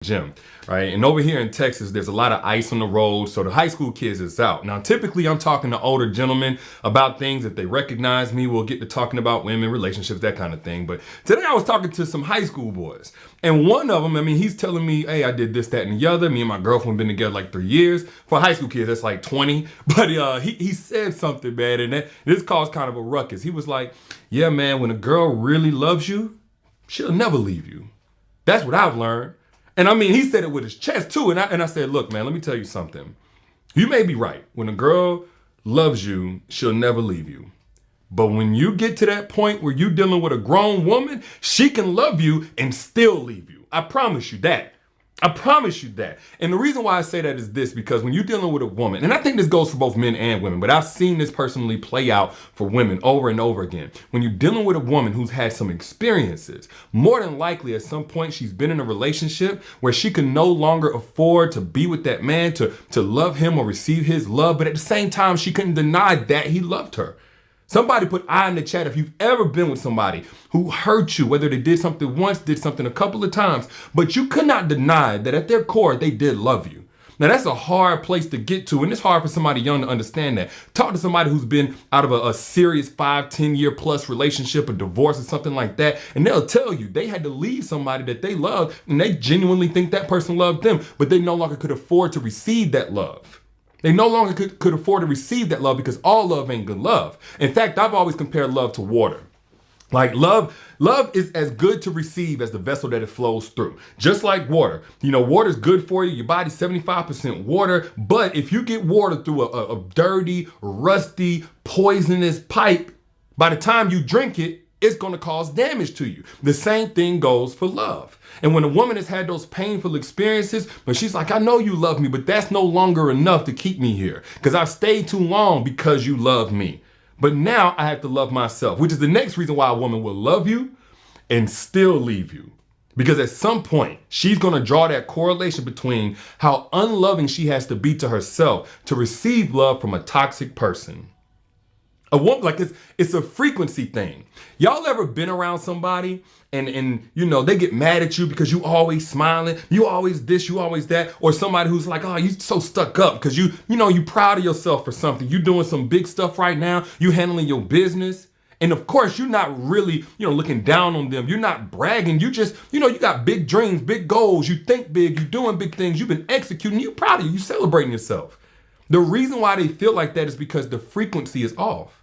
gym, right? And over here in Texas, there's a lot of ice on the road, so the high school kids is out. Now, typically, I'm talking to older gentlemen about things that they recognize me. We'll get to talking about women, relationships, that kind of thing. But today I was talking to some high school boys. And one of them, he's telling me, hey, I did this, that, and the other. Me and my girlfriend been together like 3 years. For high school kids, that's like 20. But he said something, man, and this caused kind of a ruckus. He was like, yeah, man, when a girl really loves you, she'll never leave you. That's what I've learned. And he said it with his chest too. And I said, look, man, let me tell you something. You may be right. When a girl loves you, she'll never leave you. But when you get to that point where you're dealing with a grown woman, she can love you and still leave you. I promise you that. I promise you that. And the reason why I say that is this, because when you're dealing with a woman, and I think this goes for both men and women, but I've seen this personally play out for women over and over again. When you're dealing with a woman who's had some experiences, more than likely at some point she's been in a relationship where she can no longer afford to be with that man, to love him or receive his love, but at the same time, she couldn't deny that he loved her. Somebody put I in the chat if you've ever been with somebody who hurt you, whether they did something once, did something a couple of times, but you could not deny that at their core, they did love you. Now, that's a hard place to get to, and it's hard for somebody young to understand that. Talk to somebody who's been out of a serious 5-10 year plus relationship, a divorce or something like that, and they'll tell you they had to leave somebody that they loved, and they genuinely think that person loved them, but they no longer could afford to receive that love. They no longer could afford to receive that love because all love ain't good love. In fact, I've always compared love to water. Like love is as good to receive as the vessel that it flows through. Just like water. Water's good for you. Your body's 75% water. But if you get water through a dirty, rusty, poisonous pipe, by the time you drink it, it's going to cause damage to you. The same thing goes for love. And when a woman has had those painful experiences, but she's like, I know you love me, but that's no longer enough to keep me here because I've stayed too long because you love me. But now I have to love myself, which is the next reason why a woman will love you and still leave you. Because at some point, she's going to draw that correlation between how unloving she has to be to herself to receive love from a toxic person. A woman, like it's a frequency thing. Y'all ever been around somebody and they get mad at you because you always smiling, you always this, you always that, or somebody who's like, oh, you so stuck up because you proud of yourself for something. You doing some big stuff right now. You handling your business. And of course, you're not really, looking down on them. You're not bragging. You just, you got big dreams, big goals. You think big, you're doing big things. You've been executing. You're proud of you. You celebrating yourself. The reason why they feel like that is because the frequency is off.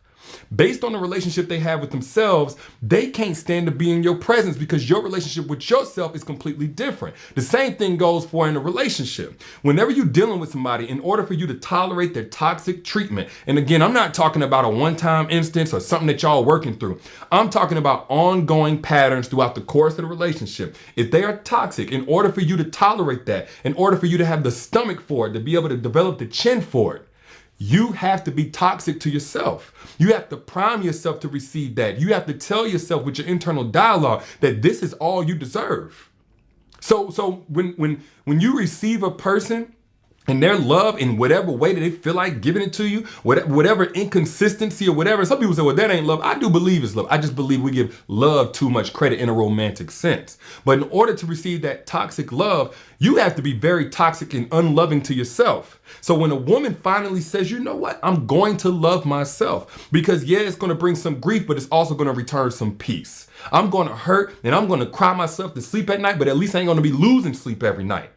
Based on the relationship they have with themselves, they can't stand to be in your presence because your relationship with yourself is completely different. The same thing goes for in a relationship. Whenever you're dealing with somebody, in order for you to tolerate their toxic treatment, and again, I'm not talking about a one-time instance or something that y'all are working through. I'm talking about ongoing patterns throughout the course of the relationship. If they are toxic, in order for you to tolerate that, in order for you to have the stomach for it, to be able to develop the chin for it, you have to be toxic to yourself. You have to prime yourself to receive that. You have to tell yourself with your internal dialogue that this is all you deserve. So when you receive a person and their love in whatever way that they feel like giving it to you, whatever inconsistency or whatever. Some people say, well, that ain't love. I do believe it's love. I just believe we give love too much credit in a romantic sense. But in order to receive that toxic love, you have to be very toxic and unloving to yourself. So when a woman finally says, you know what, I'm going to love myself because it's going to bring some grief, but it's also going to return some peace. I'm going to hurt and I'm going to cry myself to sleep at night, but at least I ain't going to be losing sleep every night.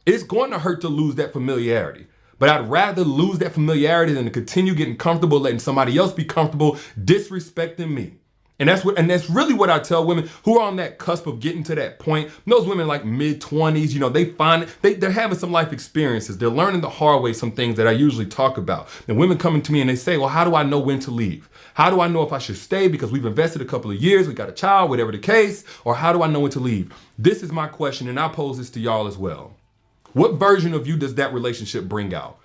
It's going to hurt to lose that familiarity. But I'd rather lose that familiarity than to continue getting comfortable, letting somebody else be comfortable, disrespecting me. And that's really what I tell women who are on that cusp of getting to that point. Those women like mid-20s, they're having some life experiences. They're learning the hard way some things that I usually talk about. And women coming to me and they say, well, how do I know when to leave? How do I know if I should stay because we've invested a couple of years, we got a child, whatever the case, or how do I know when to leave? This is my question, and I pose this to y'all as well. What version of you does that relationship bring out?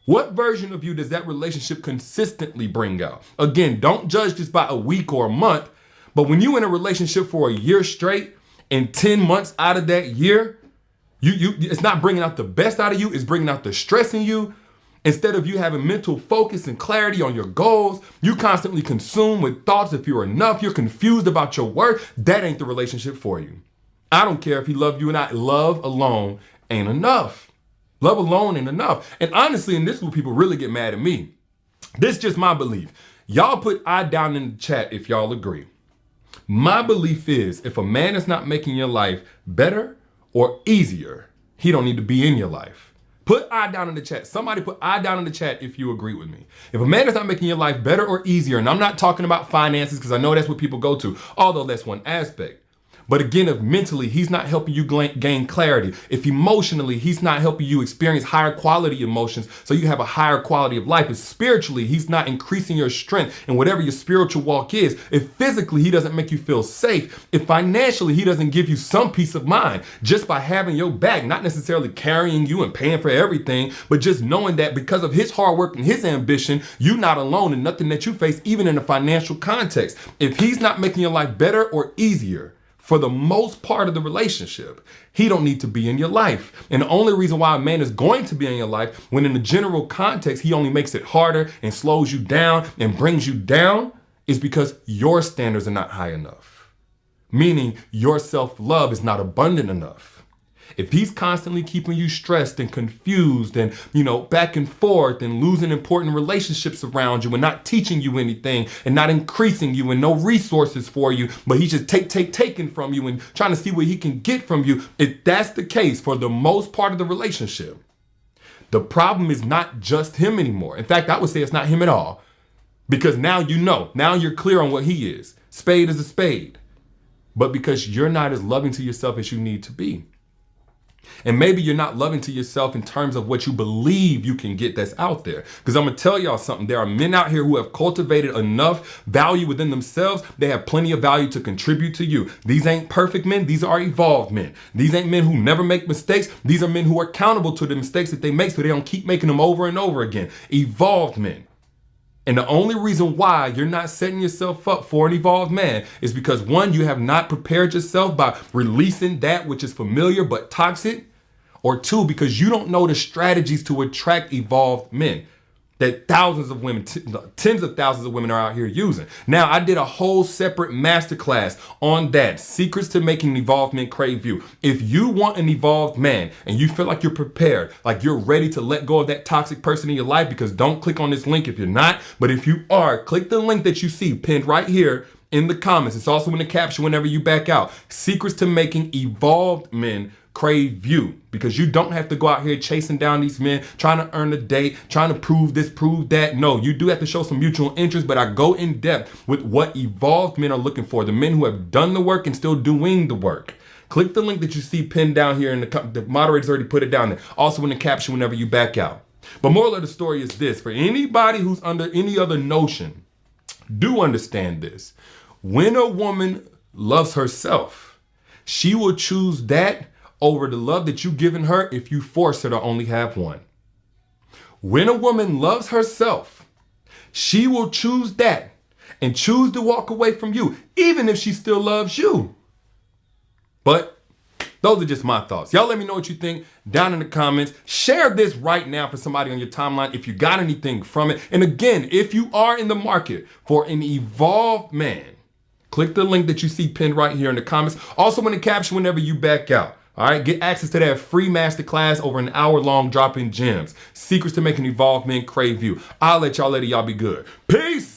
What version of you does that relationship consistently bring out? Again, don't judge just by a week or a month, but when you're in a relationship for a year straight and 10 months out of that year, it's not bringing out the best out of you, it's bringing out the stress in you. Instead of you having mental focus and clarity on your goals, you constantly consumed with thoughts if you're enough, you're confused about your worth. That ain't the relationship for you. I don't care if he loved you or not. Love alone ain't enough. Love alone ain't enough. And honestly, and this is where people really get mad at me. This is just my belief. Y'all put I down in the chat if y'all agree. My belief is if a man is not making your life better or easier, he don't need to be in your life. Put I down in the chat. Somebody put I down in the chat if you agree with me. If a man is not making your life better or easier, and I'm not talking about finances because I know that's what people go to, although that's one aspect. But again, if mentally he's not helping you gain clarity, if emotionally he's not helping you experience higher quality emotions so you have a higher quality of life, if spiritually he's not increasing your strength in whatever your spiritual walk is, if physically he doesn't make you feel safe, if financially he doesn't give you some peace of mind just by having your back, not necessarily carrying you and paying for everything, but just knowing that because of his hard work and his ambition, you're not alone in nothing that you face, even in a financial context. If he's not making your life better or easier, for the most part of the relationship, he don't need to be in your life. And the only reason why a man is going to be in your life, when in the general context, he only makes it harder and slows you down and brings you down, is because your standards are not high enough. Meaning your self-love is not abundant enough. If he's constantly keeping you stressed and confused and, back and forth and losing important relationships around you and not teaching you anything and not increasing you and no resources for you, but he's just taking from you and trying to see what he can get from you, if that's the case for the most part of the relationship, the problem is not just him anymore. In fact, I would say it's not him at all, because now now you're clear on what he is. Spade is a spade. But because you're not as loving to yourself as you need to be. And maybe you're not loving to yourself in terms of what you believe you can get that's out there. Because I'm going to tell y'all something. There are men out here who have cultivated enough value within themselves. They have plenty of value to contribute to you. These ain't perfect men. These are evolved men. These ain't men who never make mistakes. These are men who are accountable to the mistakes that they make so they don't keep making them over and over again. Evolved men. And the only reason why you're not setting yourself up for an evolved man is because, one, you have not prepared yourself by releasing that which is familiar but toxic, or two, because you don't know the strategies to attract evolved men that thousands of women, tens of thousands of women are out here using. Now, I did a whole separate masterclass on that, secrets to making an evolved men crave you. If you want an evolved man and you feel like you're prepared, like you're ready to let go of that toxic person in your life, because don't click on this link if you're not, but if you are, click the link that you see pinned right here in the comments. It's also in the caption whenever you back out. Secrets to making evolved men crave you, because you don't have to go out here chasing down these men, trying to earn a date, trying to prove this, prove that. No, you do have to show some mutual interest, but I go in depth with what evolved men are looking for, the men who have done the work and still doing the work. Click the link that you see pinned down here, and the moderator's already put it down there. Also in the caption whenever you back out. But moral of the story is this: for anybody who's under any other notion, do understand this. When a woman loves herself, she will choose that over the love that you've given her if you force her to only have one. When a woman loves herself, she will choose that and choose to walk away from you, even if she still loves you. But those are just my thoughts. Y'all let me know what you think down in the comments. Share this right now for somebody on your timeline if you got anything from it. And again, if you are in the market for an evolved man, click the link that you see pinned right here in the comments. Also in the caption whenever you back out. All right, get access to that free masterclass over an hour-long, dropping gems. Secrets to making evolved men crave you. I'll let y'all be good. Peace.